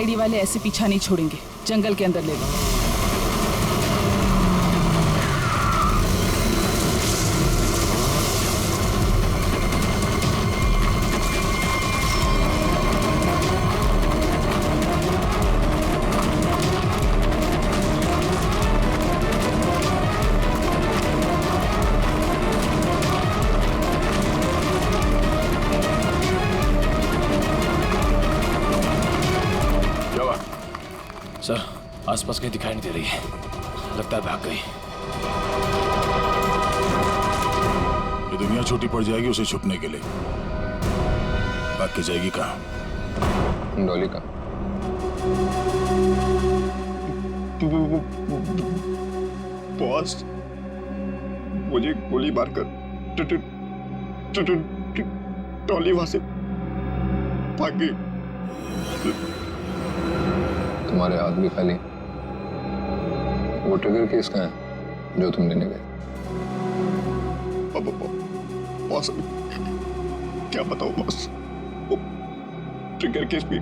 CID वाले ऐसे पीछा नहीं छोड़ेंगे। जंगल के अंदर ले लो। सर, आसपास कहीं दिखाई नहीं दे रही है। लगता है भाग गई। ये दुनिया छोटी पड़ जाएगी उसे छुपने के लिए। भाग के जाएगी कहाँ? डॉली का बॉस, मुझे गोली मारकर डॉली वहां से भाग गई। तुम्हारे हाथ भी खाली। वो ट्रिगर केस का है जो तुम लेने गए? बॉस, क्या बताओ बॉस, वो ट्रिगर केस भी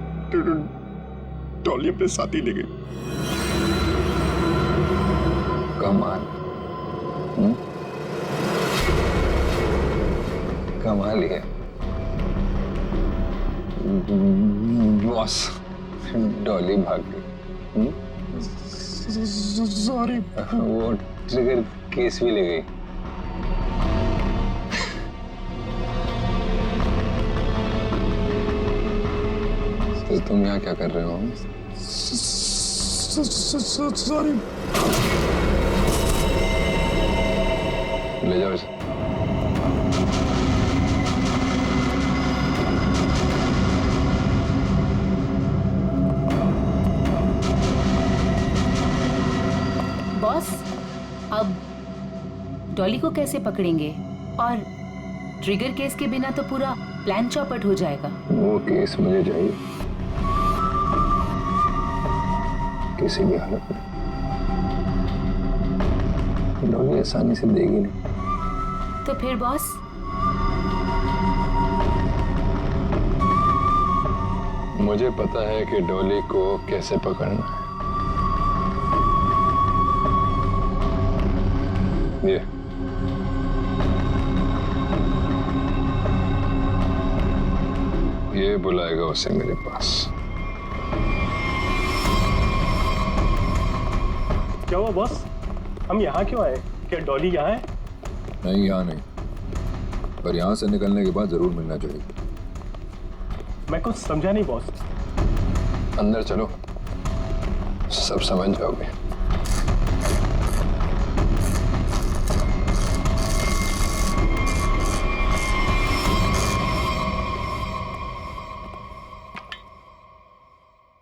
डॉली अपने साथ ही ले गई। कमाल। कमाल ही है बॉस। डॉली भाग गई। सॉरी। वो ट्रिगर केस भी ले गई। तो तुम यहाँ क्या कर रहे हो? सॉरी। ले जाओ इसे। बॉस, अब डॉली को कैसे पकड़ेंगे? और ट्रिगर केस के बिना तो पूरा प्लान चौपट हो जाएगा। वो केस मुझे चाहिए किसी भी हालत में। डॉली आसानी से देगी नहीं। तो फिर बॉस? मुझे पता है कि डॉली को कैसे पकड़ना है। ये बुलाएगा उसे मेरे पास। क्या हुआ बॉस? हम यहाँ क्यों आए? क्या डॉली यहाँ है? नहीं, यहाँ नहीं, पर यहाँ से निकलने के बाद जरूर मिलना चाहिए। मैं कुछ समझा नहीं बॉस। अंदर चलो, सब समझ जाओगे।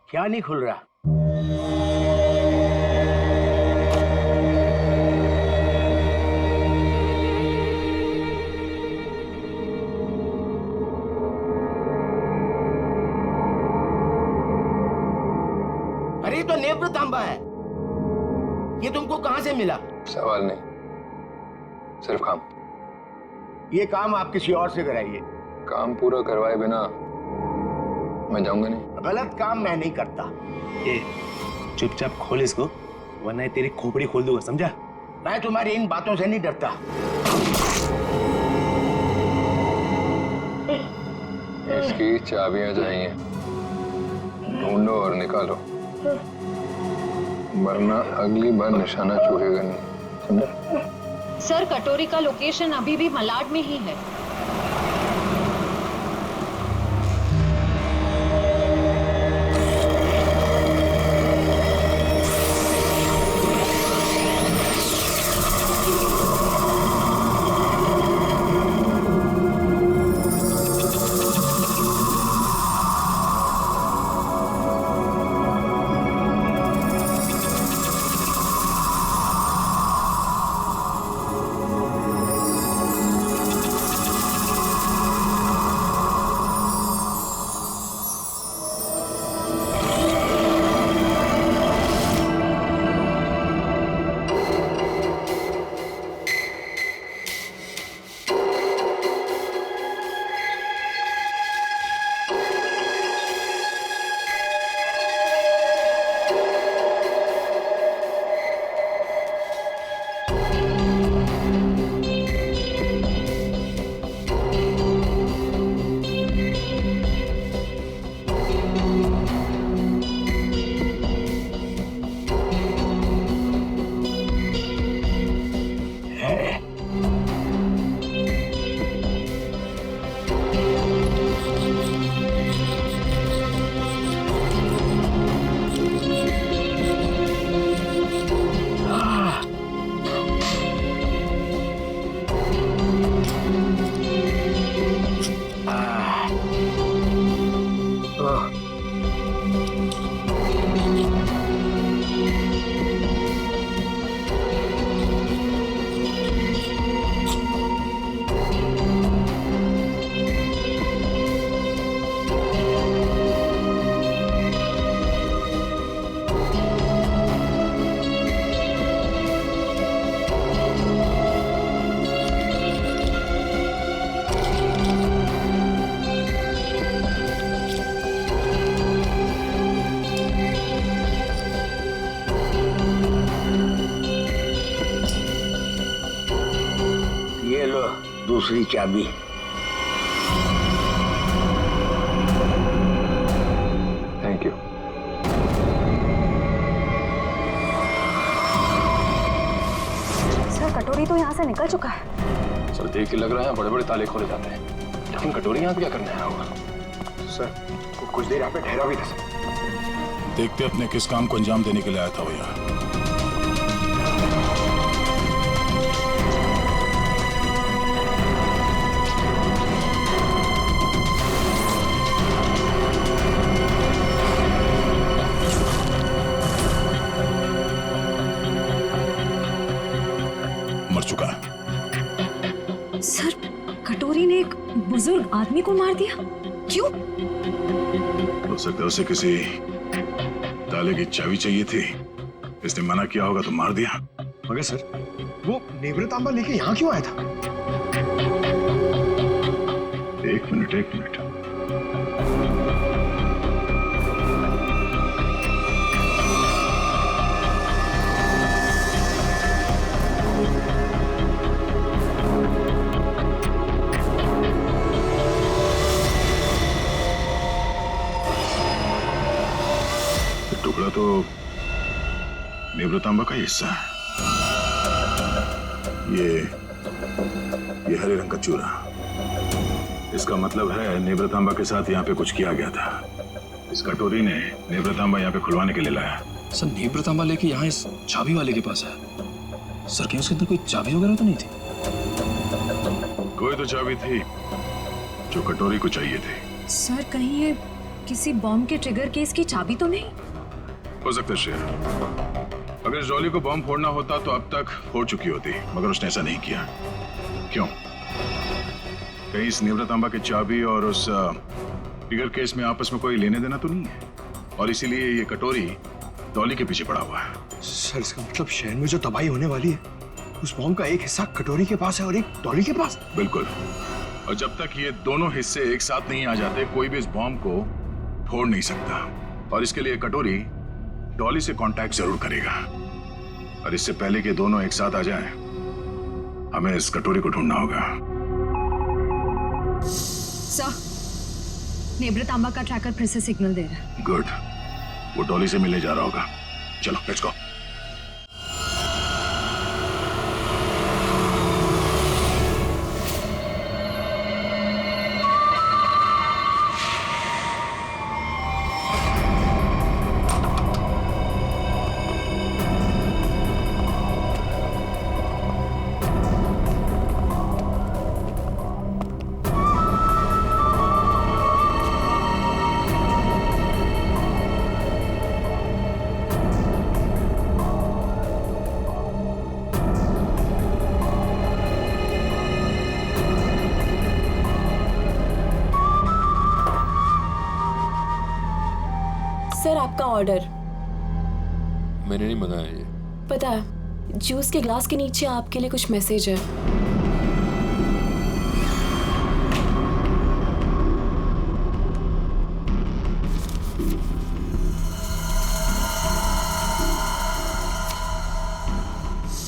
क्या नहीं खुल रहा? अरे तो नेत्र तांबा है। ये तुमको कहां से मिला? सवाल नहीं, सिर्फ काम। ये काम आप किसी और से कराइए। काम पूरा करवाए बिना मैं जाऊंगा नहीं। गलत काम मैं नहीं करता। ए, चुपचाप खोल इसको, वरना ये तेरी खोपड़ी खोल दूंगा, समझा? मैं तुम्हारी इन बातों से नहीं डरता। इसकी चाबियां चाहिए, ढूंढो और निकालो, वरना अगली बार निशाना चूकेगा नहीं, समझा? सर, कटोरी का लोकेशन अभी भी मलाड में ही है। दूसरी चाबी। Thank you. सर कटोरी तो यहाँ से निकल चुका है। सर देख के लग रहा है बड़े बड़े ताले खोले जाते हैं, लेकिन कटोरी यहाँ पे क्या करने आया होगा? सर कुछ देर यहाँ पे ठहरा भी था सर। देखते अपने किस काम को अंजाम देने के लिए आया था वो यहाँ। मर चुका है। सर कटोरी ने एक बुजुर्ग आदमी को मार दिया, क्यों? हो सकता है उसे किसी ताले की चाबी चाहिए थी, इसने मना किया होगा तो मार दिया। मगर सर वो नेवरतांबा लेके यहाँ क्यों आया था? एक मिनट। टुकड़ा तो नेवरतांबा का ही हिस्सा है। ये हरे रंग का चूरा, इसका मतलब है नेवरतांबा के साथ यहाँ पे कुछ किया गया था। इस कटोरी ने नेवरतांबा यहाँ पे खुलवाने के लिए लाया। सर नेवरतांबा लेके यहाँ इस चाबी वाले के पास है। सर कहीं उसके अंदर कोई चाबी वगैरह तो नहीं थी? कोई तो चाबी थी जो कटोरी को चाहिए थी। सर कहीं ये किसी बॉम्ब के ट्रिगर केस की चाबी तो नहीं? हो सकता है शेर, अगर इस डॉली को बॉम्ब फोड़ना होता तो अब तक फोड़ चुकी होती, मगर उसने ऐसा नहीं किया। क्यों? कहीं इस नेवरतांबा की चाबी और उस ट्रिगर केस में आपस में कोई लेने देना तो नहीं है, और इसीलिए ये कटोरी डॉली के पीछे पड़ा हुआ है। सर इसका मतलब शहर में जो तबाही होने वाली है उस बॉम्ब का एक हिस्सा कटोरी के पास है और एक डॉली के पास। बिल्कुल, और जब तक ये दोनों हिस्से एक साथ नहीं आ जाते कोई भी इस बॉम्ब को फोड़ नहीं सकता, और इसके लिए कटोरी डॉली से कांटेक्ट जरूर करेगा, और इससे पहले कि दोनों एक साथ आ जाएं, हमें इस कटोरी को ढूंढना होगा। सर नेवरतांबा का ट्रैकर फिर से सिग्नल दे रहा है। गुड, वो डॉली से मिलने जा रहा होगा। चलो लेट्स गो। सर आपका ऑर्डर। मैंने नहीं मंगाया ये। पता है, जूस के ग्लास के नीचे आपके लिए कुछ मैसेज है।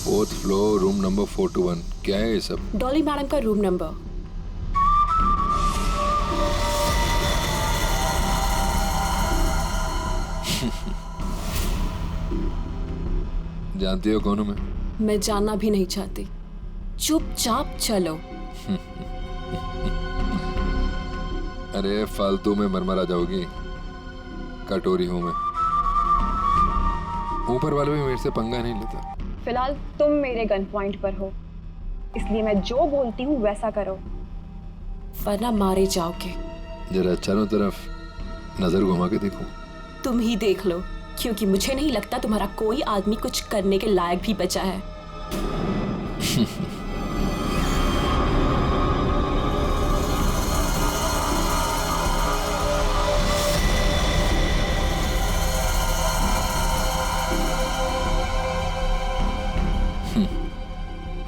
Fourth floor, room number 421। क्या है ये सब? डॉली मैडम का रूम नंबर। जानती हो कौन हूं मैं जानना भी नहीं चाहती, चुपचाप चलो। अरे फालतू में मरमरा जाओगी, कटोरी हूं मैं। ऊपर वाले भी मेरे से पंगा नहीं लेता। फिलहाल तुम मेरे गन पॉइंट पर हो, इसलिए मैं जो बोलती हूँ वैसा करो, वरना मारे जाओगे। जरा चारों तरफ नजर घुमा के देखो। तुम ही देख लो, क्योंकि मुझे नहीं लगता तुम्हारा कोई आदमी कुछ करने के लायक भी बचा है।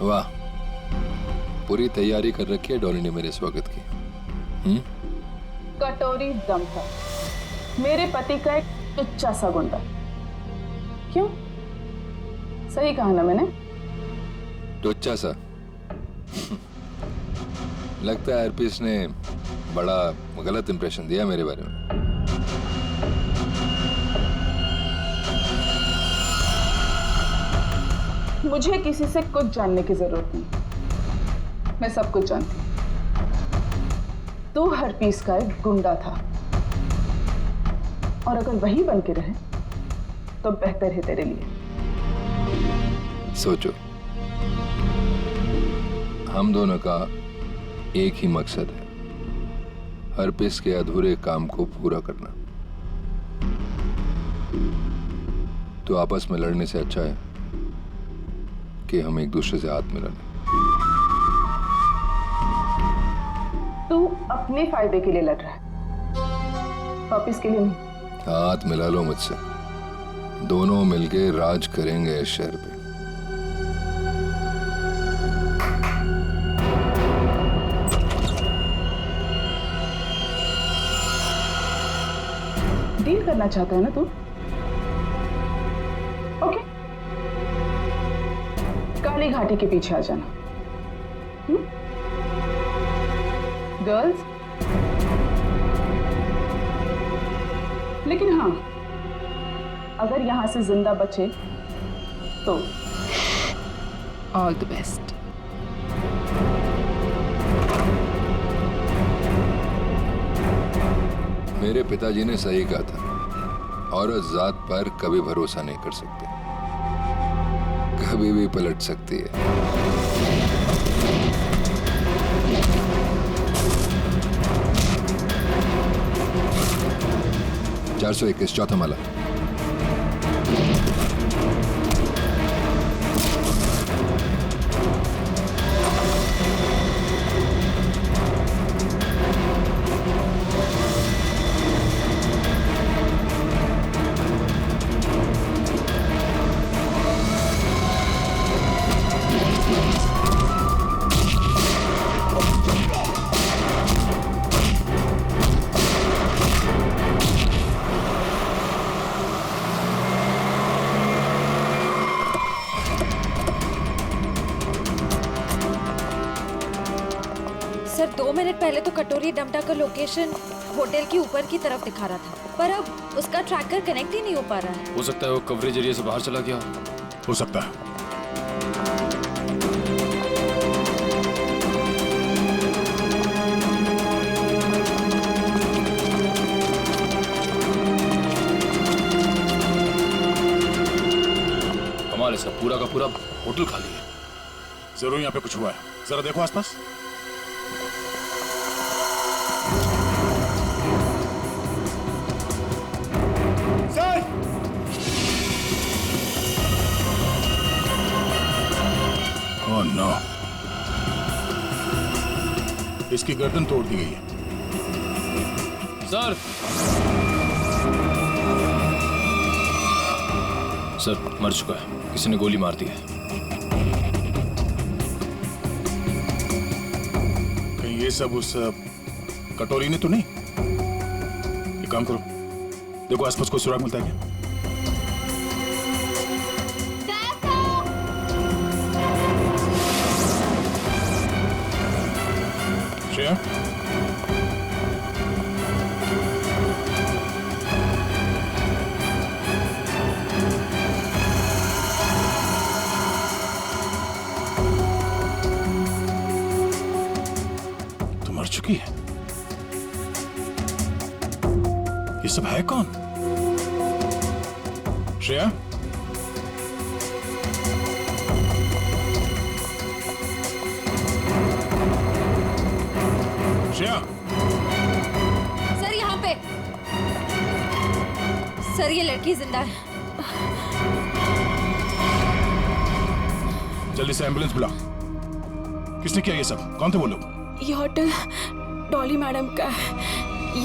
वाह, पूरी तैयारी कर रखी है डॉली ने मेरे स्वागत की। कटोरी दम था, मेरे पति का एक टुच्चा सा गुंडा। क्यों? सही कहा ना मैंने? टुच्चा सा? लगता है हरपीस ने बड़ा गलत इंप्रेशन दिया मेरे बारे में। मुझे किसी से कुछ जानने की जरूरत नहीं, मैं सब कुछ जानती हूँ। तू हरपीस का एक गुंडा था, और अगर वही बन के रहे तो बेहतर है तेरे लिए। सोचो, हम दोनों का एक ही मकसद है, हरपीस के अधूरे काम को पूरा करना। तो आपस में लड़ने से अच्छा है कि हम एक दूसरे से हाथ मिला लें। तू अपने फायदे के लिए लड़ रहा है, वापिस के लिए नहीं। हाथ मिला लो मुझसे, दोनों मिलके राज करेंगे इस शहर पे। डील करना चाहता है ना तू? ओके, काली घाटी के पीछे आ जाना। गर्ल्स, लेकिन हाँ, अगर यहां से जिंदा बचे तो ऑल द बेस्ट। मेरे पिताजी ने सही कहा था, औरत जात पर कभी भरोसा नहीं कर सकते, कभी भी पलट सकती है। 421 चौथा माला। सर 2 मिनट पहले तो कटोरी डमटा का लोकेशन होटल के ऊपर की तरफ दिखा रहा था, पर अब उसका ट्रैकर कनेक्ट ही नहीं हो पा रहा है। हो सकता है वो कवरेज एरिया से बाहर चला गया हो सकता है। हमारे इसका पूरा का पूरा होटल खाली है। जरूर यहाँ पे कुछ हुआ है, जरा देखो आसपास। Oh no! इसकी गर्दन तोड़ दी गई है। सर, सर मर चुका है, किसी ने गोली मार दी है। कहीं ये सब उस कटोरी ने तो नहीं? एक काम करो, देखो आसपास कोई सुराग मिलता है क्या? श्रेया? तो मर चुकी है। ये सब है कौन? श्रेया? श्रेया? सर यहाँ पे, सर ये लड़की जिंदा है। जल्दी से एम्बुलेंस बुला। किसने किया ये सब? कौन थे वो लोग? ये होटल डॉली मैडम का है।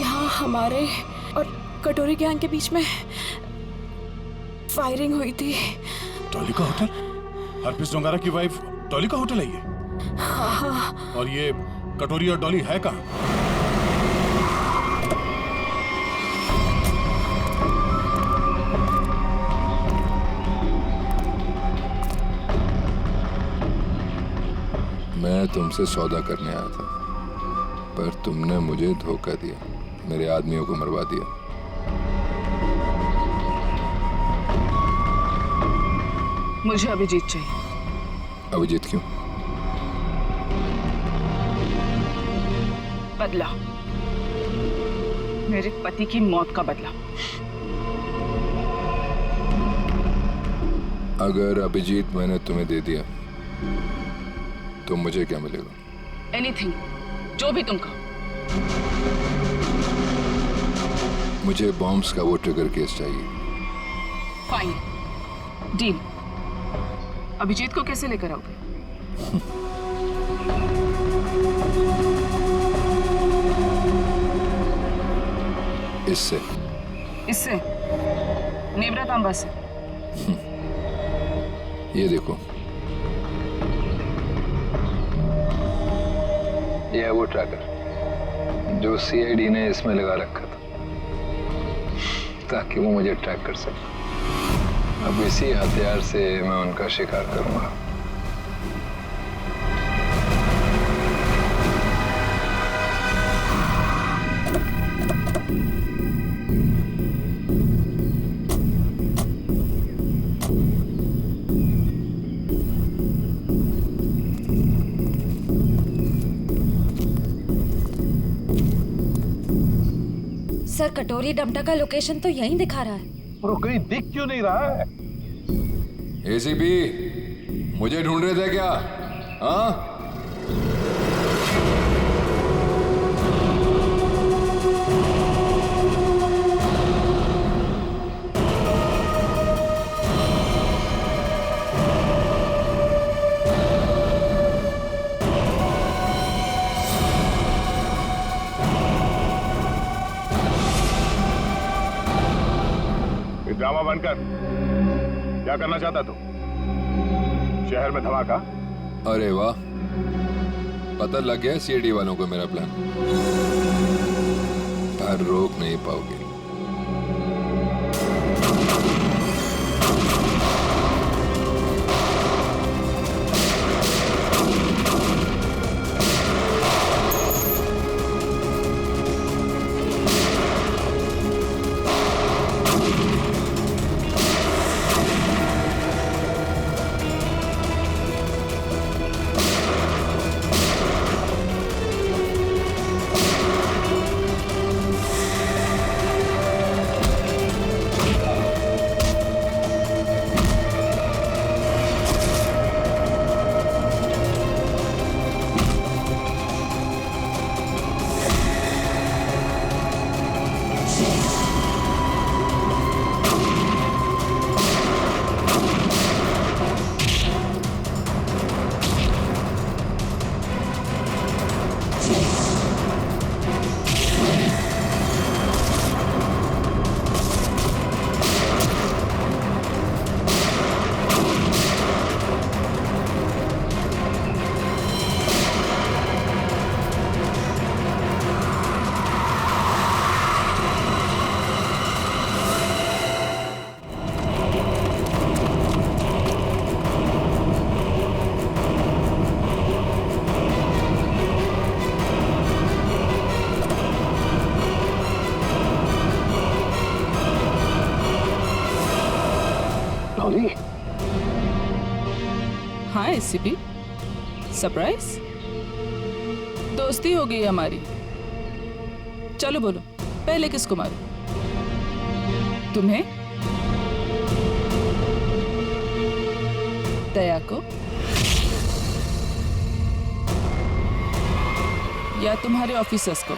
यहाँ हमारे और कटोरी गैंग के बीच में फायरिंग हुई थी। डॉली का होटल? हरपीस डोंगारा की वाइफ डॉली का होटल है ये? हाँ। और ये कटोरी और डॉली है कहाँ? मैं तुमसे सौदा करने आया था। पर तुमने मुझे धोखा दिया, मेरे आदमियों को मरवा दिया। मुझे अभिजीत चाहिए। अभिजीत क्यों? बदला, मेरे पति की मौत का बदला। अगर अभिजीत मैंने तुम्हें दे दिया तो मुझे क्या मिलेगा? एनीथिंग, जो भी तुम कहो। मुझे बॉम्ब्स का वो ट्रिगर केस चाहिए। Fine, deal. अभिजीत को कैसे लेकर आओगे? इससे। इससे? नेवरा तांबा से? ये देखो, ये है वो ट्रैकर जो सीआईडी ने इसमें लगा रखा था ताकि वो मुझे ट्रैक कर सके। अब इसी हथियार से मैं उनका शिकार करूंगा। सर, कटोरी डमटा का लोकेशन तो यहीं दिखा रहा है। और कहीं दिख क्यों नहीं रहा है? एसीपी, मुझे ढूंढ रहे थे क्या? हाँ? ड्रामा बंद कर। क्या करना चाहता तू? शहर में धमाका? अरे वाह, पता लग गया सीआईडी वालों को मेरा प्लान। पर रोक नहीं पाओगे। हाँ एसीपी, सरप्राइज? दोस्ती हो गई हमारी। चलो बोलो, पहले किसको मारूं? तुम्हें? दया को? या तुम्हारे ऑफिसर्स को?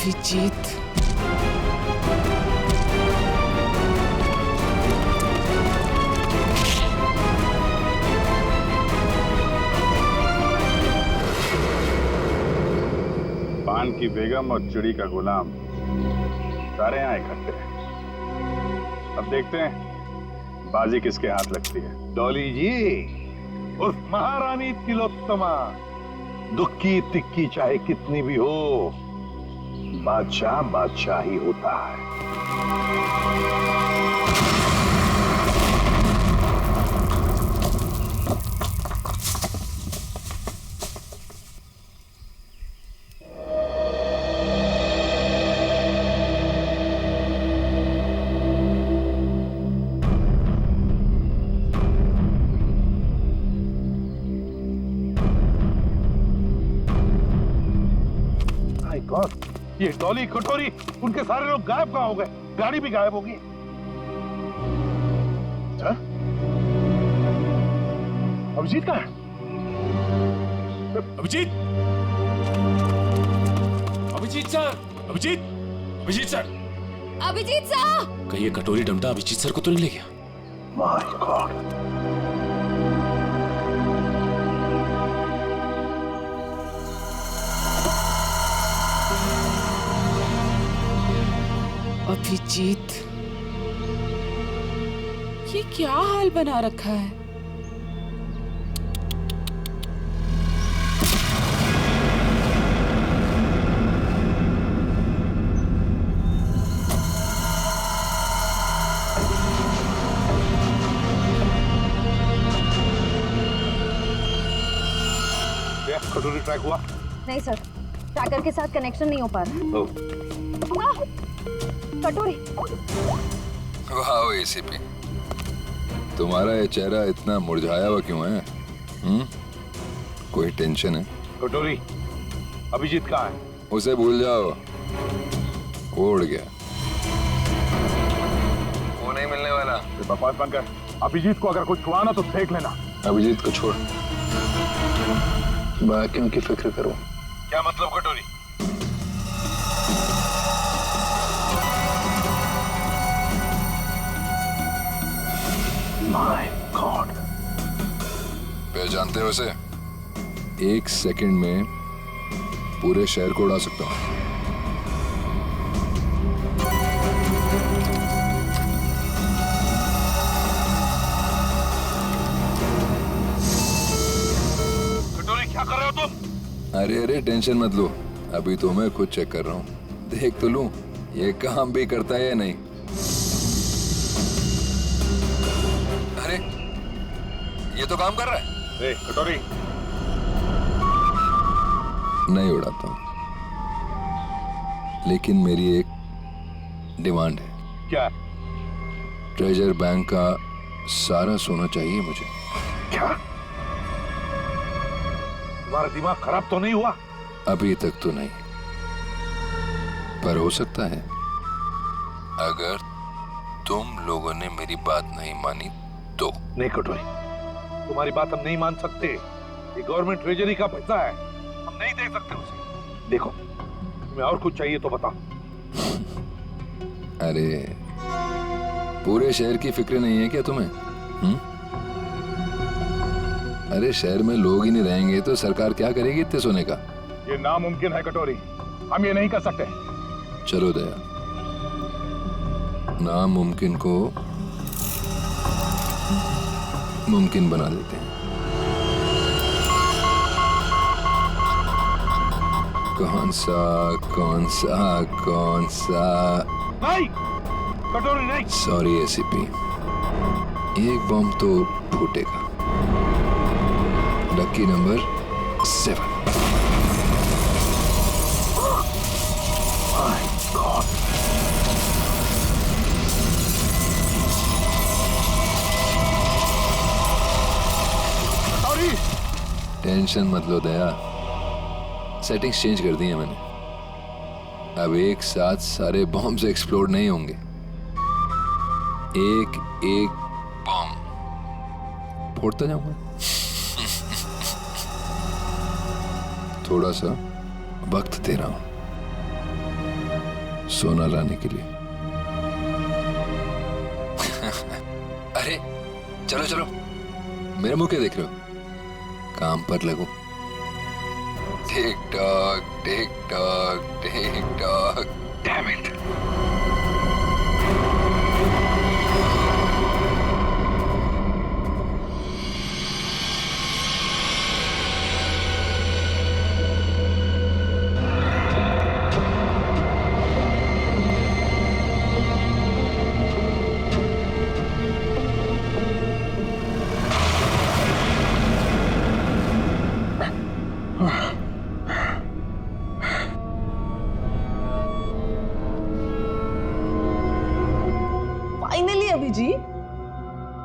अभिजीत, पान की बेगम और चिड़ी का गुलाम सारे यहाँ इकट्ठे हैं। अब देखते हैं बाजी किसके हाथ लगती है। डॉली जी, उस महारानी तिलोत्तमा, दुक्की तिक्की चाहे कितनी भी हो, बादशाह बादशाह ही होता है। गॉड, ये डॉली, कटोरी, उनके सारे लोग गायब कहाँ हो गए? गाड़ी भी गायब होगी। अभिजीत कहाँ है? Abhijit, Abhijit sir, Abhijit, Abhijit sir, Abhijit sir! कहीं ये कटोरी डमटा अभिजीत सर को तो नहीं ले गया? My God. अभिजीत, ये क्या हाल बना रखा है? कटोरी ट्रैक हुआ? नहीं सर, ट्रैकर के साथ कनेक्शन नहीं हो पा रहा। कटोरी। वाह एसीपी, तुम्हारा ये चेहरा इतना मुरझाया हुआ क्यों है? कोई टेंशन है? कटोरी, अभिजीत कहाँ है? उसे भूल जाओ, वो उड़ गया, वो नहीं मिलने वाला। बकवास बंद कर। अभिजीत को अगर कुछ हुआ ना तो देख लेना। अभिजीत को छोड़, बाकियों की फिक्र करो। क्या मतलब कटोरी? My God. पहचानते हो उसे? 1 सेकंड में पूरे शहर को उड़ा सकता हूं। कटोरी क्या कर रहे हो तुम? अरे अरे टेंशन मत लो, अभी तो मैं खुद चेक कर रहा हूँ, देख तो लूं ये काम भी करता है या नहीं। अरे ये तो काम कर रहा है। ए, कटोरी। नहीं उड़ाता हूँ, लेकिन मेरी एक डिमांड है। क्या? ट्रेजर बैंक का सारा सोना चाहिए मुझे। क्या? तुम्हारा दिमाग खराब तो नहीं हुआ? अभी तक तो नहीं, पर हो सकता है अगर तुम लोगों ने मेरी बात नहीं मानी तो। नहीं कटोरी, तुम्हारी बात हम नहीं मान सकते। ये गवर्नमेंट ट्रेजरी का पैसा है, हम नहीं दे सकते उसे। देखो, तुम्हें और कुछ चाहिए तो बताओ। अरे पूरे शहर की फिक्र नहीं है क्या तुम्हें? अरे शहर में लोग ही नहीं रहेंगे तो सरकार क्या करेगी इतने सोने का? ये नामुमकिन है कटोरी, हम ये नहीं कर सकते। चलो दया, नामुमकिन को मुमकिन बना देते हैं। कौन सा? नहीं कटोरी नहीं। सॉरी एसीपी, एक बम तो फूटेगा। Lucky number 7। My god. Tension मत लो दया, सेटिंग्स चेंज कर दी है मैंने। अब एक साथ सारे बॉम्ब्स एक्सप्लोड नहीं होंगे, एक एक बॉम्ब फोड़ता जाऊंगा। थोड़ा सा वक्त दे रहा हूं सोना लाने के लिए। अरे चलो चलो, मेरे मुंह क्या देख रहे हो? काम पर लगो। Tick tock tick tock tick tock. Damn it.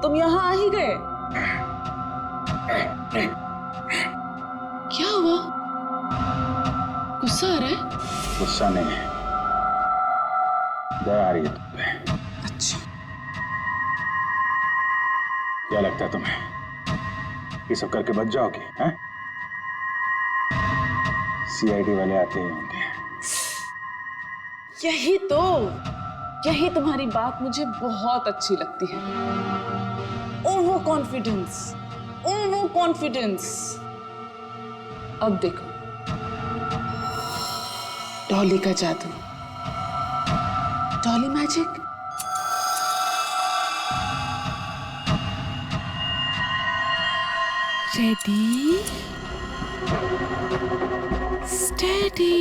तुम यहाँ आ ही गए। क्या हुआ? गुस्सा आ रहा है? गुस्सा नहीं है, दया आ रही है तुम पे। अच्छा, क्या लगता है तुम्हें ये सब करके बच जाओगे? हैं? सीआईडी वाले आते ही होंगे। यही तुम्हारी बात मुझे बहुत अच्छी लगती है। Over confidence. अब देखो डॉली का जादू, Dolly magic. Ready steady.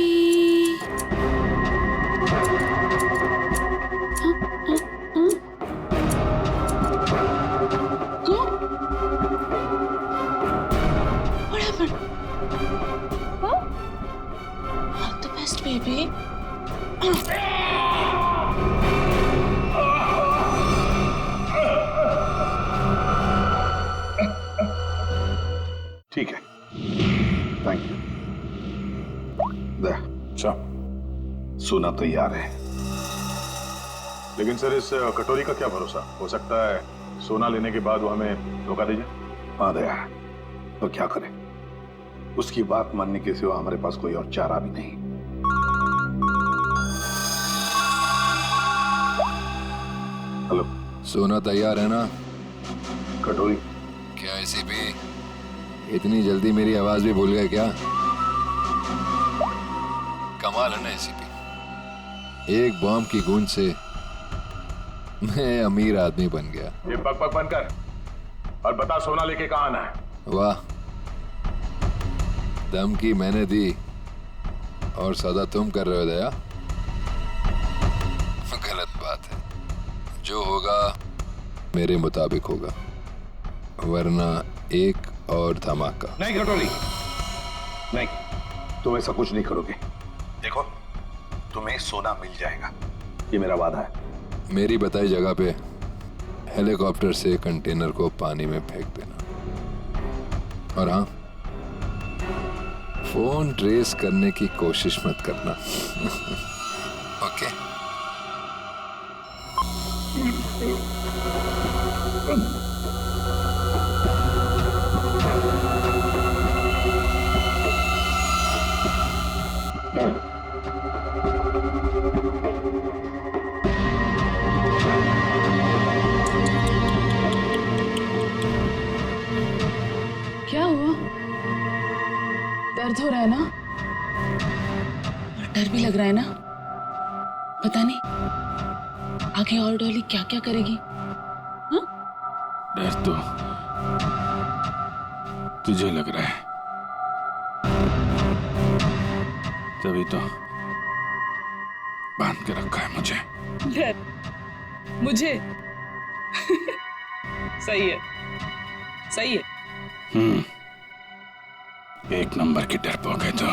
What happened? Huh? All the best, baby. ठीक है, थैंक यू। अच्छा, सोना तैयार है, लेकिन सर इस कटोरी का क्या भरोसा? हो सकता है सोना लेने के बाद वो हमें धोखा दे जाए। हाँ दया, तो क्या करें? उसकी बात मानने के सिवा हमारे पास कोई और चारा भी नहीं। हेलो, सोना तैयार है ना? कटोरी? क्या एसीपी इतनी जल्दी मेरी आवाज भी भूल गए क्या? कमाल है ना एसीपी, एक बॉम्ब की गूंज से मैं अमीर आदमी बन गया। ये बक बनकर और बता, सोना लेके कहाँ आना है? वाह, धमकी मैंने दी और सदा तुम कर रहे हो दया। गलत बात है, जो होगा मेरे मुताबिक होगा, वरना एक और धमाका। नहीं कटोरी, नहीं, तुम ऐसा कुछ नहीं करोगे। देखो, तुम्हें सोना मिल जाएगा, ये मेरा वादा है। मेरी बताई जगह पे हेलीकॉप्टर से कंटेनर को पानी में फेंक देना, और हाँ, फोन ट्रेस करने की कोशिश मत करना। ओके? क्या हुआ? दर्द हो रहा है ना? और डर भी लग रहा है ना? पता नहीं आगे और डॉली क्या क्या करेगी। हाँ? डर तो तुझे लग रहा है, तभी तो बांध के रखा है मुझे। डर मुझे? सही है, सही है। एक नंबर की डरपोक है तो।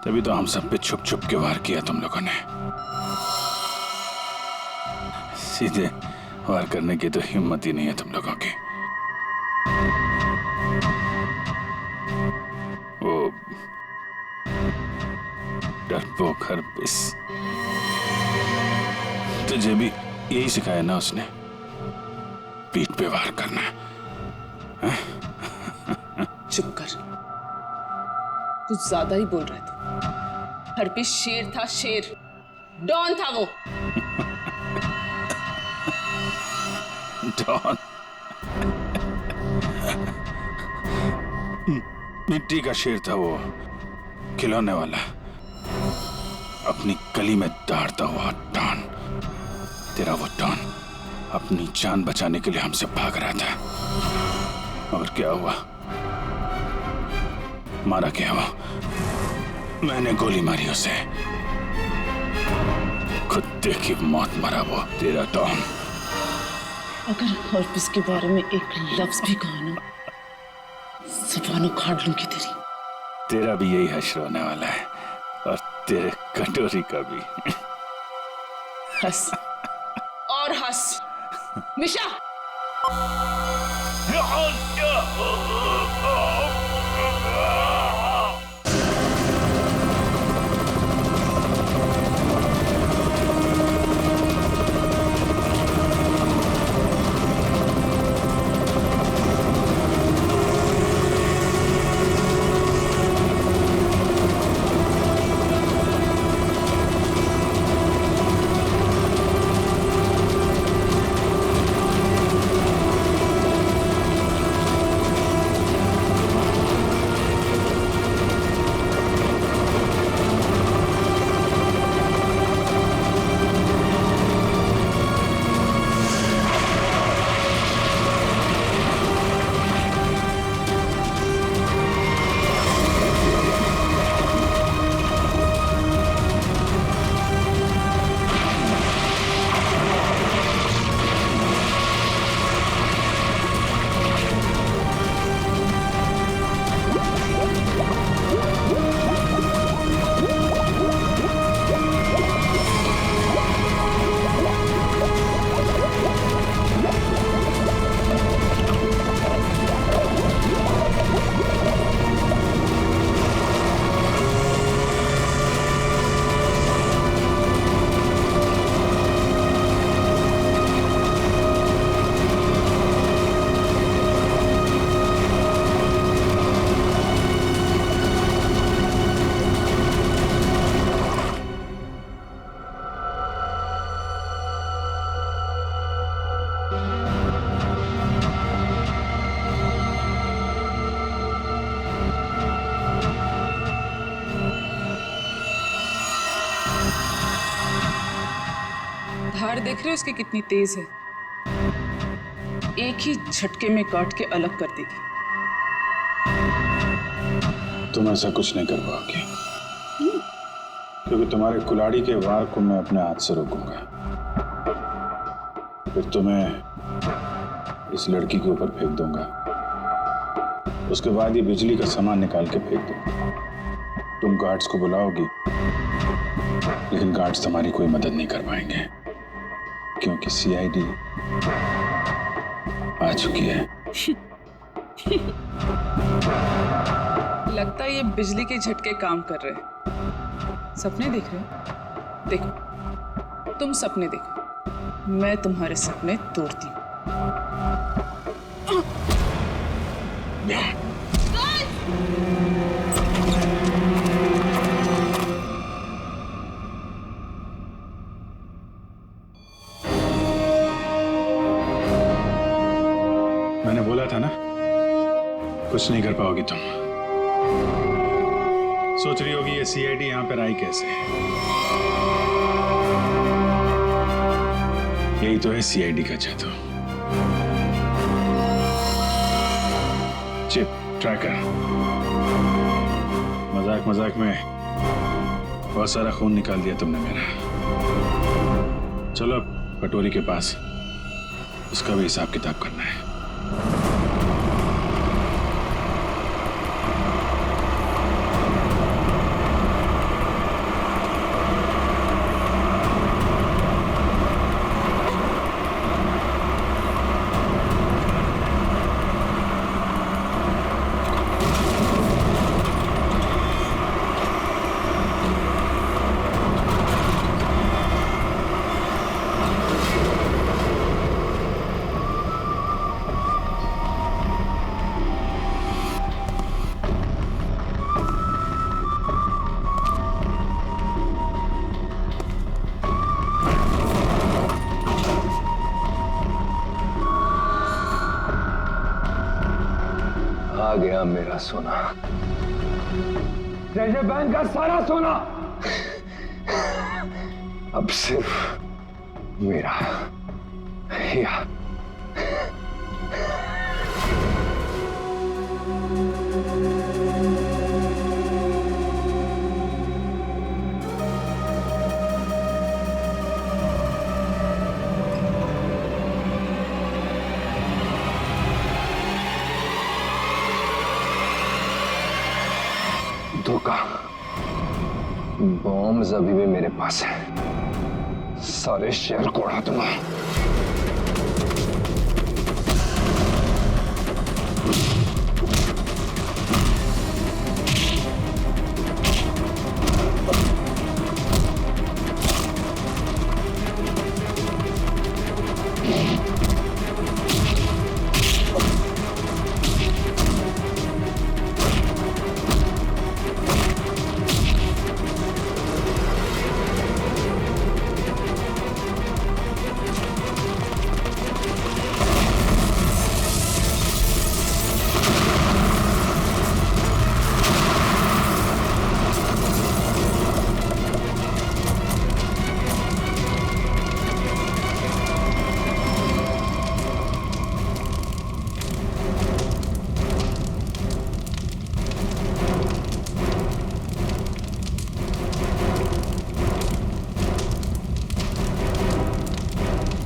तभी तो हम सब पे छुप छुप के वार किया तुम लोगों ने। सीधे वार करने की तो हिम्मत ही नहीं है तुम लोगों की। वो डरपोक हरपिस, तुझे भी यही सिखाया ना उसने, पीठ पे वार करना है? चुप कर, कुछ ज्यादा ही बोल रहा था। हरपिस शेर था, शेर, डॉन था वो। डॉन? मिट्टी का शेर था वो, खिलौने वाला, अपनी गली में दौड़ता हुआ डॉन। तेरा वो डॉन अपनी जान बचाने के लिए हमसे भाग रहा था, और क्या हुआ? मारा क्या वो? मैंने गोली मारी उसे, कुत्ते की मौत मरा वो तेरा डॉन। अगर हरपिस के बारे में एक लफ्ज भी कहा ना, ज़ुबान उखाड़ लूंगी तेरी। तेरा भी यही हश्र होने वाला है, और तेरे कटोरी का भी। हंस, और और हंस। मिशा धार देख रहे हो इसकी कितनी तेज है। एक ही झटके में काट के अलग कर देगी। तुम ऐसा कुछ नहीं कर पाओगे, क्योंकि तुम्हारे कुल्हाड़ी के वार को मैं अपने हाथ से रोकूंगा। फिर तुम्हें इस लड़की के ऊपर फेंक दूंगा। उसके बाद ये बिजली का सामान निकाल के फेंक दूंगा। तुम गार्ड्स को बुलाओगी, लेकिन गार्ड्स तुम्हारी कोई मदद नहीं कर पाएंगे, क्योंकि सीआईडी आ चुकी है। लगता है ये बिजली के झटके काम कर रहे हैं। सपने देख रहे हो? देखो, तुम सपने देखो, मैं तुम्हारे सपने तोड़ती हूँ। मैंने बोला था ना, कुछ नहीं कर पाओगी तुम। सोच रही होगी ये सीआईडी यहां पर आई कैसे? यही तो है सीआईडी का जादू। Chip tracker. मजाक मजाक में बहुत सारा खून निकाल दिया तुमने मेरा। चलो अब कटोरी के पास, उसका भी हिसाब किताब करना है। आ गया मेरा सोना, ट्रेजर बैंक का सारा सोना अब सिर्फ मेरा। या धोखा। बॉम्ब अभी भी मेरे पास है, सारे शहर को उड़ा दूंगा।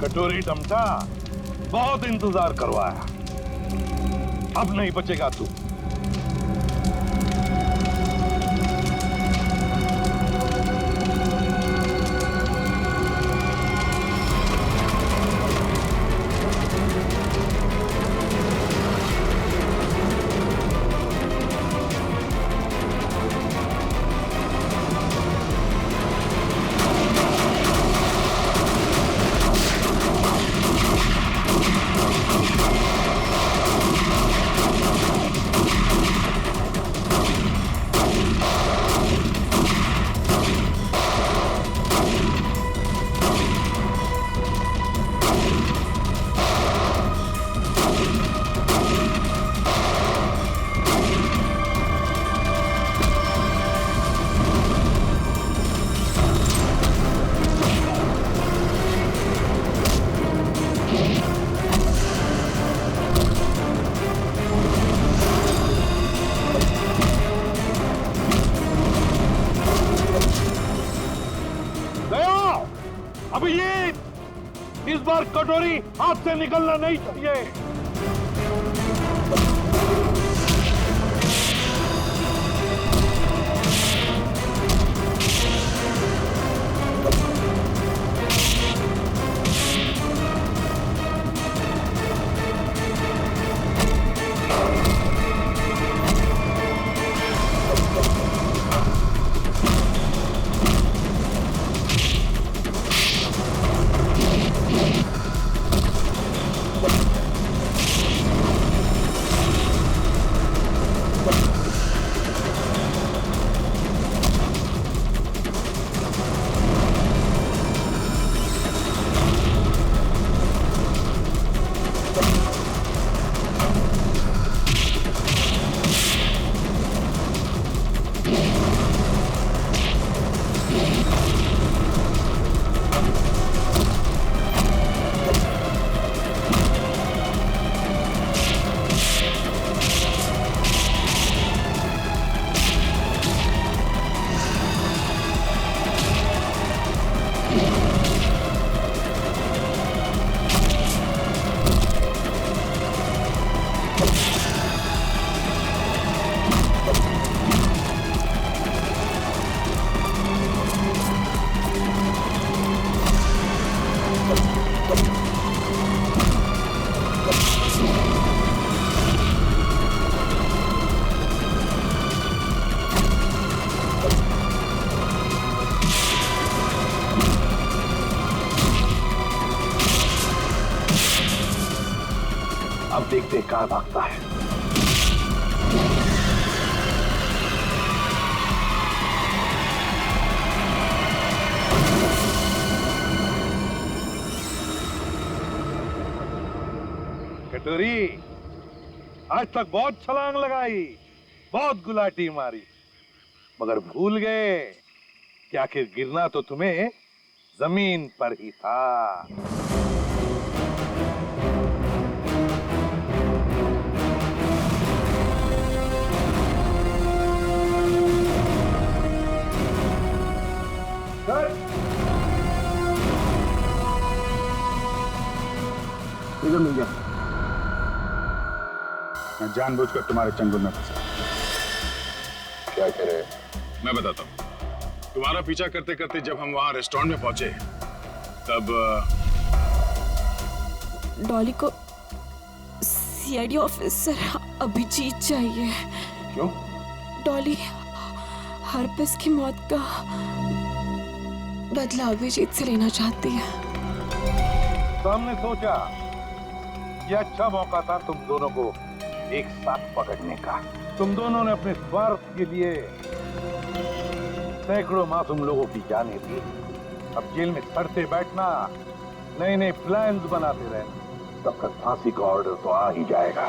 कटोरी डमटा, बहुत इंतजार करवाया, अब नहीं बचेगा तू। अभिजीत, इस बार कटोरी हाथ से निकलना नहीं चाहिए। अब देखते हैं कहां भागता है। कटोरी, आज तक बहुत छलांग लगाई, बहुत गुलाटी मारी, मगर भूल गए कि आखिर गिरना तो तुम्हें जमीन पर ही था। इधर मिल गया। मैं जानबूझकर तुम्हारे चंगुल में फंसा। क्या करे? मैं बताता हूँ। तुम्हारा पीछा करते करते जब हम वहां रेस्टोरेंट में पहुंचे तब डॉली को सीआईडी ऑफिसर अभिजीत चाहिए। क्यों? डॉली हरपस की मौत का बदला अभिजीत से लेना चाहती है। तो हमने सोचा ये अच्छा मौका था तुम दोनों को एक साथ पकड़ने का। तुम दोनों ने अपने स्वार्थ के लिए सैकड़ों मासूम लोगों की जानें दी। अब जेल में सड़ते बैठना, नए नए प्लान्स बनाते रहना, तब तक फांसी का ऑर्डर तो आ ही जाएगा।